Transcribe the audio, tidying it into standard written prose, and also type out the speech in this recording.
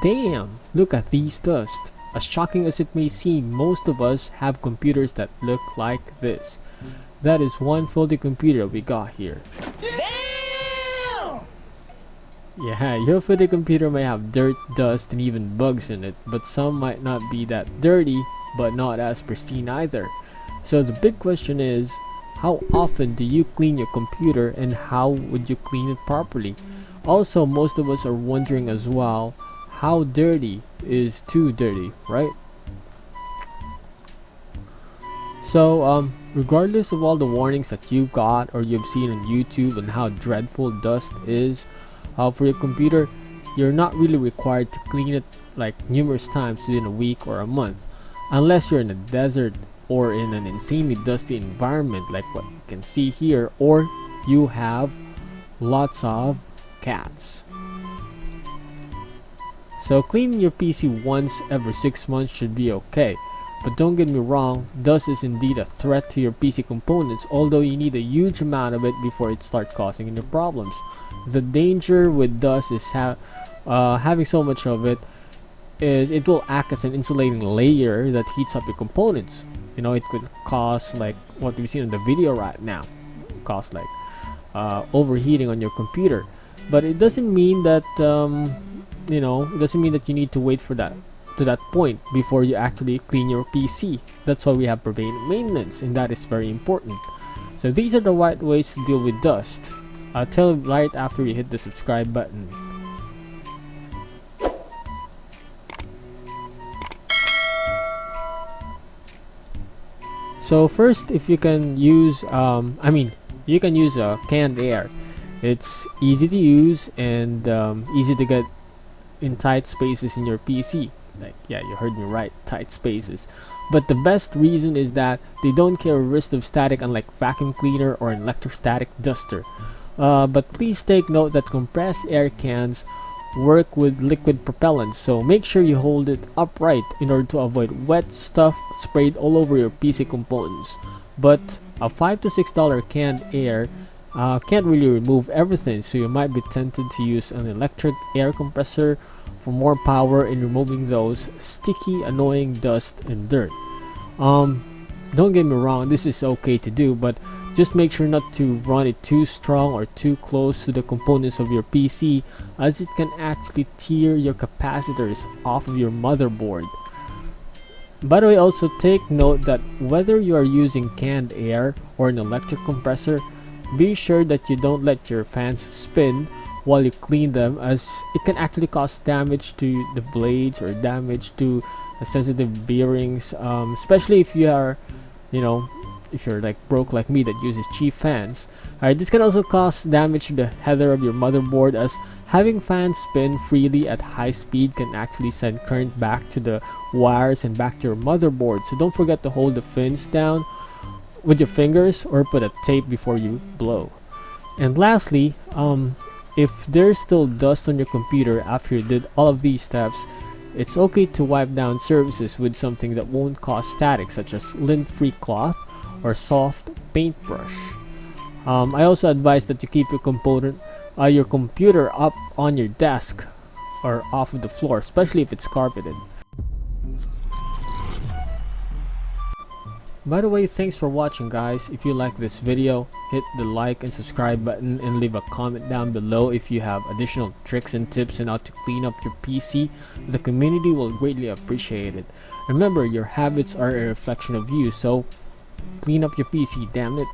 Damn, look at these dust. As shocking as it may seem, most of us have computers that look like this. That is one faulty computer we got here. Damn! Yeah, your faulty computer may have dirt, dust, and even bugs in it, but some might not be that dirty, but not as pristine either. So the big question is, how often do you clean your computer and how would you clean it properly? Also, most of us are wondering as well, how dirty is too dirty, right? So, regardless of all the warnings that you got or you've seen on YouTube and how dreadful dust is for your computer, you're not really required to clean it like numerous times within a week or a month, unless you're in a desert or in an insanely dusty environment like what you can see here, or you have lots of cats. So cleaning your PC once every 6 months should be okay. But don't get me wrong, dust is indeed a threat to your PC components, although you need a huge amount of it before it starts causing any problems. The danger with dust is having so much of it is it will act as an insulating layer that heats up your components. You know, it could cause like what we've seen in the video right now, cause like overheating on your computer. But it doesn't mean that it doesn't mean that you need to wait for that to that point before you actually clean your PC. That's why we have preventive maintenance, and that is very important. So these are the right ways to deal with dust. I'll tell you right after you hit the subscribe button. So first, if you can use, you can use canned air. It's easy to use and easy to get in tight spaces in your PC. Like, yeah, you heard me right, tight spaces. But the best reason is that they don't carry risk of static, unlike vacuum cleaner or an electrostatic duster. But please take note that compressed air cans work with liquid propellants, so make sure you hold it upright in order to avoid wet stuff sprayed all over your PC components. But a $5 to $6 canned air can't really remove everything, so you might be tempted to use an electric air compressor for more power in removing those sticky, annoying dust and dirt. Don't get me wrong, this is okay to do, but just make sure not to run it too strong or too close to the components of your PC, as it can actually tear your capacitors off of your motherboard. By the way, also take note that whether you are using canned air or an electric compressor, be sure that you don't let your fans spin while you clean them, as it can actually cause damage to the blades or damage to the sensitive bearings, especially if you are, if you're like broke like me that uses cheap fans. Alright, this can also cause damage to the header of your motherboard, as having fans spin freely at high speed can actually send current back to the wires and back to your motherboard. So don't forget to hold the fins down with your fingers or put a tape before you blow. And lastly, if there's still dust on your computer after you did all of these steps, it's okay to wipe down surfaces with something that won't cause static, such as lint-free cloth or soft paintbrush. I also advise that you keep your computer up on your desk or off of the floor, especially if it's carpeted. By the way, thanks for watching, guys. If you like this video, hit the like and subscribe button and leave a comment down below if you have additional tricks and tips on how to clean up your PC. The community will greatly appreciate it. Remember, your habits are a reflection of you, so clean up your PC, damn it.